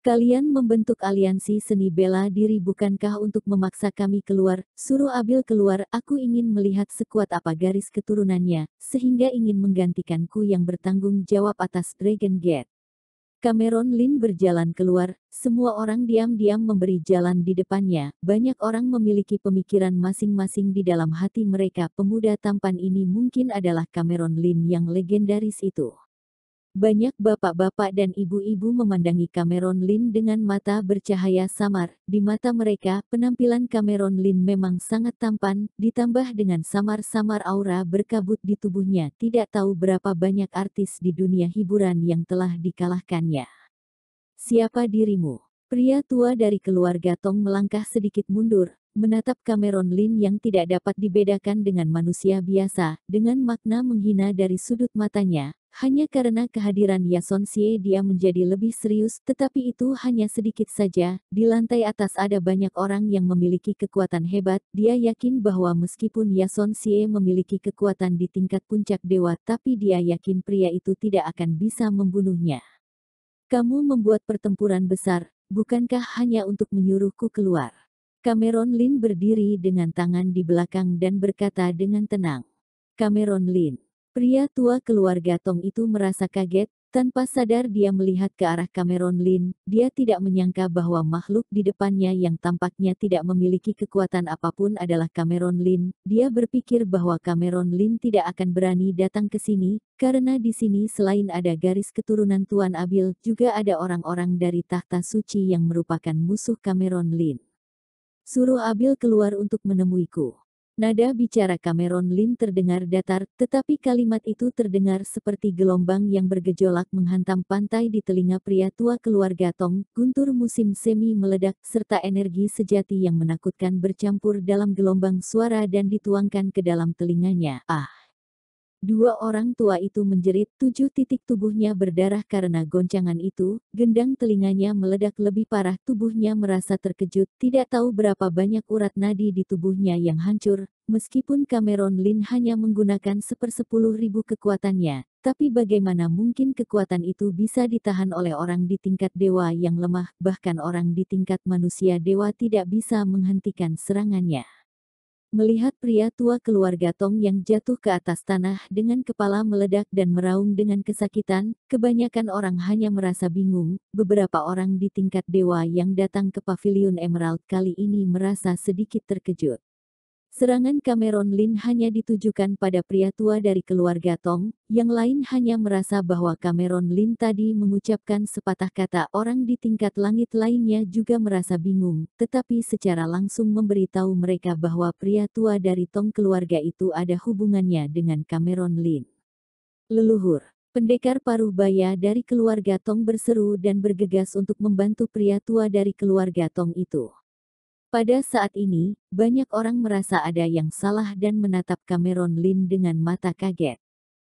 Kalian membentuk aliansi seni bela diri bukankah untuk memaksa kami keluar? Suruh Abil keluar, aku ingin melihat sekuat apa garis keturunannya, sehingga ingin menggantikanku yang bertanggung jawab atas Dragon Gate. Cameron Lin berjalan keluar, semua orang diam-diam memberi jalan di depannya. Banyak orang memiliki pemikiran masing-masing di dalam hati mereka. Pemuda tampan ini mungkin adalah Cameron Lin yang legendaris itu. Banyak bapak-bapak dan ibu-ibu memandangi Cameron Lin dengan mata bercahaya samar. Di mata mereka, penampilan Cameron Lin memang sangat tampan, ditambah dengan samar-samar aura berkabut di tubuhnya. Tidak tahu berapa banyak artis di dunia hiburan yang telah dikalahkannya. Siapa dirimu? Pria tua dari keluarga Tong melangkah sedikit mundur, menatap Cameron Lin yang tidak dapat dibedakan dengan manusia biasa, dengan makna menghina dari sudut matanya. Hanya karena kehadiran Yason Xie dia menjadi lebih serius, tetapi itu hanya sedikit saja. Di lantai atas ada banyak orang yang memiliki kekuatan hebat. Dia yakin bahwa meskipun Yason Xie memiliki kekuatan di tingkat puncak dewa, tapi dia yakin pria itu tidak akan bisa membunuhnya. Kamu membuat pertempuran besar, bukankah hanya untuk menyuruhku keluar? Cameron Lin berdiri dengan tangan di belakang dan berkata dengan tenang. Cameron Lin. Pria tua keluarga Tong itu merasa kaget, tanpa sadar dia melihat ke arah Cameron Lin. Dia tidak menyangka bahwa makhluk di depannya yang tampaknya tidak memiliki kekuatan apapun adalah Cameron Lin. Dia berpikir bahwa Cameron Lin tidak akan berani datang ke sini, karena di sini selain ada garis keturunan Tuan Abil, juga ada orang-orang dari tahta suci yang merupakan musuh Cameron Lin. Suruh Abil keluar untuk menemuiku. Nada bicara Cameron Lin terdengar datar, tetapi kalimat itu terdengar seperti gelombang yang bergejolak menghantam pantai di telinga pria tua keluarga Tong. Guntur musim semi meledak, serta energi sejati yang menakutkan bercampur dalam gelombang suara dan dituangkan ke dalam telinganya. Ah! Dua orang tua itu menjerit, 7 titik tubuhnya berdarah karena goncangan itu, gendang telinganya meledak lebih parah, tubuhnya merasa terkejut, tidak tahu berapa banyak urat nadi di tubuhnya yang hancur, meskipun Cameron Lin hanya menggunakan 1/10.000 kekuatannya, tapi bagaimana mungkin kekuatan itu bisa ditahan oleh orang di tingkat dewa yang lemah, bahkan orang di tingkat manusia dewa tidak bisa menghentikan serangannya. Melihat pria tua keluarga Tong yang jatuh ke atas tanah dengan kepala meledak dan meraung dengan kesakitan, kebanyakan orang hanya merasa bingung. Beberapa orang di tingkat dewa yang datang ke Paviliun Emerald kali ini merasa sedikit terkejut. Serangan Cameron Lin hanya ditujukan pada pria tua dari keluarga Tong, yang lain hanya merasa bahwa Cameron Lin tadi mengucapkan sepatah kata. Orang di tingkat langit lainnya juga merasa bingung, tetapi secara langsung memberitahu mereka bahwa pria tua dari Tong keluarga itu ada hubungannya dengan Cameron Lin. Leluhur, pendekar paruh baya dari keluarga Tong berseru dan bergegas untuk membantu pria tua dari keluarga Tong itu. Pada saat ini, banyak orang merasa ada yang salah dan menatap Cameron Lin dengan mata kaget.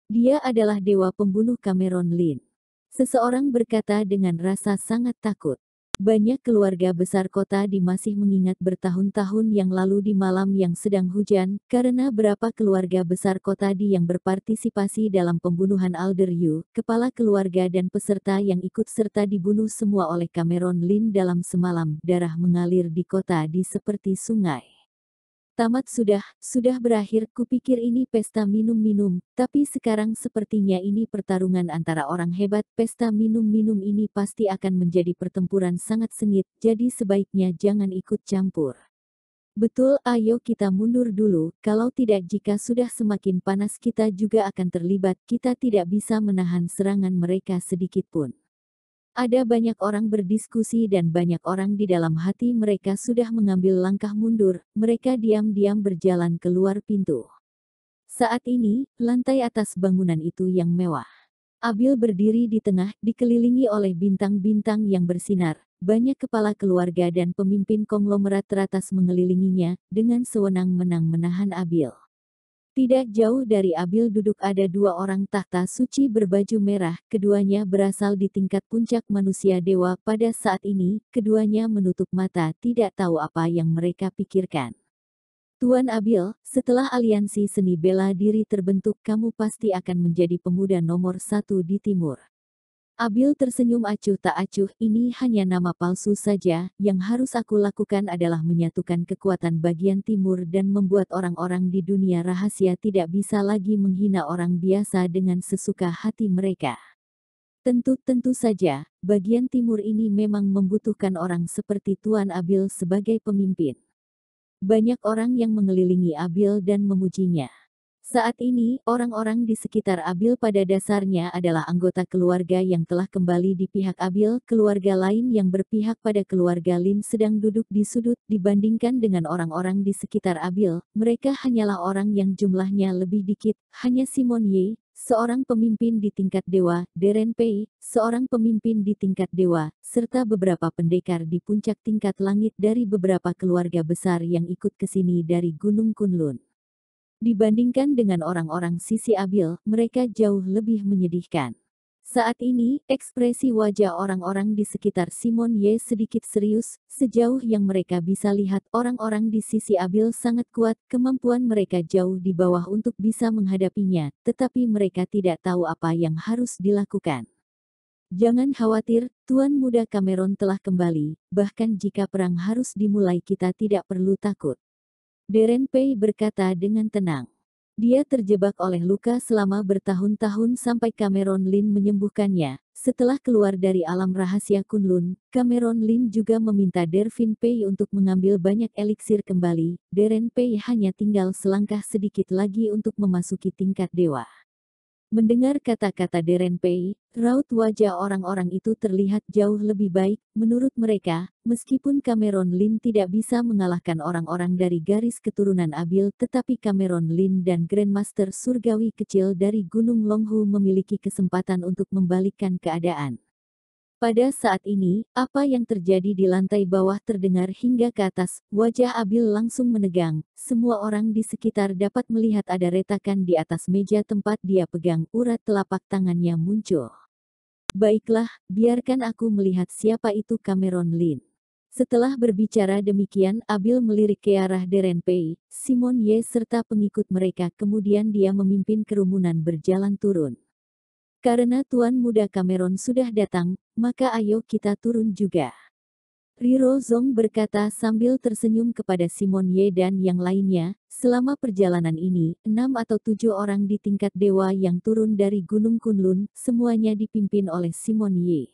Dia adalah dewa pembunuh Cameron Lin. Seseorang berkata dengan rasa sangat takut. Banyak keluarga besar kota di masih mengingat bertahun-tahun yang lalu di malam yang sedang hujan, karena berapa keluarga besar kota di yang berpartisipasi dalam pembunuhan Alder Yu, kepala keluarga dan peserta yang ikut serta dibunuh semua oleh Cameron Lin dalam semalam. Darah mengalir di kota di seperti sungai. Tamat sudah berakhir. Kupikir ini pesta minum-minum, tapi sekarang sepertinya ini pertarungan antara orang hebat. Pesta minum-minum ini pasti akan menjadi pertempuran sangat sengit, jadi sebaiknya jangan ikut campur. Betul, ayo kita mundur dulu, kalau tidak jika sudah semakin panas kita juga akan terlibat, kita tidak bisa menahan serangan mereka sedikitpun. Ada banyak orang berdiskusi dan banyak orang di dalam hati mereka sudah mengambil langkah mundur, mereka diam-diam berjalan keluar pintu. Saat ini, lantai atas bangunan itu yang mewah. Abil berdiri di tengah, dikelilingi oleh bintang-bintang yang bersinar. Banyak kepala keluarga dan pemimpin konglomerat teratas mengelilinginya, dengan sewenang-wenang menahan Abil. Tidak jauh dari Abil duduk ada 2 orang tahta suci berbaju merah, keduanya berasal di tingkat puncak manusia dewa. Pada saat ini, keduanya menutup mata, tidak tahu apa yang mereka pikirkan. Tuan Abil, setelah aliansi seni bela diri terbentuk, kamu pasti akan menjadi pemuda nomor 1 di timur. Abil tersenyum acuh tak acuh, ini hanya nama palsu saja, yang harus aku lakukan adalah menyatukan kekuatan bagian timur dan membuat orang-orang di dunia rahasia tidak bisa lagi menghina orang biasa dengan sesuka hati mereka. Tentu saja, bagian timur ini memang membutuhkan orang seperti Tuan Abil sebagai pemimpin. Banyak orang yang mengelilingi Abil dan memujinya. Saat ini, orang-orang di sekitar Abil pada dasarnya adalah anggota keluarga yang telah kembali di pihak Abil. Keluarga lain yang berpihak pada keluarga Lin sedang duduk di sudut dibandingkan dengan orang-orang di sekitar Abil. Mereka hanyalah orang yang jumlahnya lebih dikit, hanya Simon Ye, seorang pemimpin di tingkat dewa, Deren Pei, seorang pemimpin di tingkat dewa, serta beberapa pendekar di puncak tingkat langit dari beberapa keluarga besar yang ikut ke sini dari Gunung Kunlun. Dibandingkan dengan orang-orang sisi Abil, mereka jauh lebih menyedihkan. Saat ini, ekspresi wajah orang-orang di sekitar Simon Ye sedikit serius, sejauh yang mereka bisa lihat orang-orang di sisi Abil sangat kuat, kemampuan mereka jauh di bawah untuk bisa menghadapinya, tetapi mereka tidak tahu apa yang harus dilakukan. Jangan khawatir, Tuan Muda Cameron telah kembali, bahkan jika perang harus dimulai kita tidak perlu takut. Deren Pei berkata dengan tenang. Dia terjebak oleh luka selama bertahun-tahun sampai Cameron Lin menyembuhkannya. Setelah keluar dari alam rahasia Kunlun, Cameron Lin juga meminta Dervin Pei untuk mengambil banyak eliksir kembali. Deren Pei hanya tinggal selangkah sedikit lagi untuk memasuki tingkat dewa. Mendengar kata-kata Deren Pei, raut wajah orang-orang itu terlihat jauh lebih baik. Menurut mereka, meskipun Cameron Lin tidak bisa mengalahkan orang-orang dari garis keturunan Abil, tetapi Cameron Lin dan Grandmaster Surgawi kecil dari Gunung Longhu memiliki kesempatan untuk membalikkan keadaan. Pada saat ini, apa yang terjadi di lantai bawah terdengar hingga ke atas, wajah Abil langsung menegang, semua orang di sekitar dapat melihat ada retakan di atas meja tempat dia pegang, urat telapak tangannya muncul. Baiklah, biarkan aku melihat siapa itu Cameron Lin. Setelah berbicara demikian, Abil melirik ke arah Deren Pei, Simon Ye serta pengikut mereka, kemudian dia memimpin kerumunan berjalan turun. Karena Tuan Muda Cameron sudah datang, maka ayo kita turun juga. Riro Zong berkata sambil tersenyum kepada Simon Ye dan yang lainnya. Selama perjalanan ini, 6 atau 7 orang di tingkat dewa yang turun dari Gunung Kunlun, semuanya dipimpin oleh Simon Ye.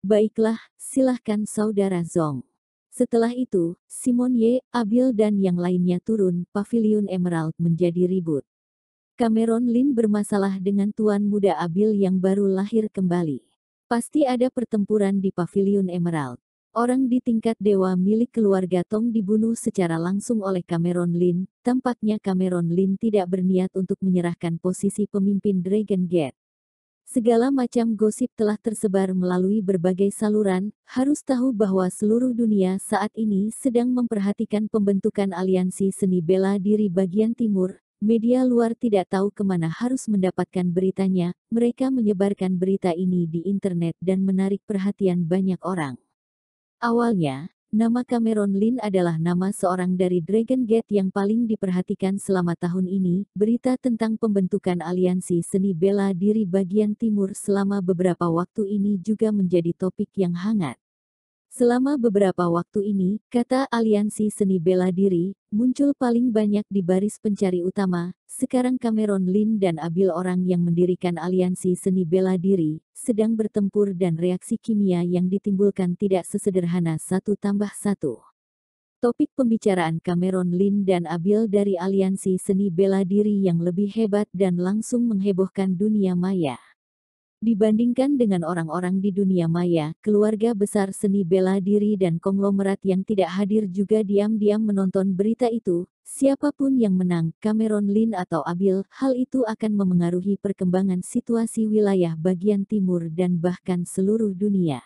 Baiklah, silahkan Saudara Zong. Setelah itu, Simon Ye, Abil dan yang lainnya turun, Paviliun Emerald menjadi ribut. Cameron Lin bermasalah dengan Tuan Muda Abil yang baru lahir kembali. Pasti ada pertempuran di Paviliun Emerald. Orang di tingkat dewa milik keluarga Tong dibunuh secara langsung oleh Cameron Lin. Tampaknya Cameron Lin tidak berniat untuk menyerahkan posisi pemimpin Dragon Gate. Segala macam gosip telah tersebar melalui berbagai saluran. Harus tahu bahwa seluruh dunia saat ini sedang memperhatikan pembentukan aliansi seni bela diri bagian timur. Media luar tidak tahu kemana harus mendapatkan beritanya. Mereka menyebarkan berita ini di internet dan menarik perhatian banyak orang. Awalnya, nama Cameron Lin adalah nama seorang dari Dragon Gate yang paling diperhatikan selama tahun ini. Berita tentang pembentukan aliansi seni bela diri bagian timur selama beberapa waktu ini juga menjadi topik yang hangat. Selama beberapa waktu ini, kata aliansi seni bela diri muncul paling banyak di baris pencari utama. Sekarang Cameron Lin dan Abil orang yang mendirikan aliansi seni bela diri sedang bertempur dan reaksi kimia yang ditimbulkan tidak sesederhana 1+1. Topik pembicaraan Cameron Lin dan Abil dari aliansi seni bela diri yang lebih hebat dan langsung menghebohkan dunia maya. Dibandingkan dengan orang-orang di dunia maya, keluarga besar seni bela diri dan konglomerat yang tidak hadir juga diam-diam menonton berita itu. Siapapun yang menang, Cameron Lin atau Abil, hal itu akan memengaruhi perkembangan situasi wilayah bagian timur dan bahkan seluruh dunia.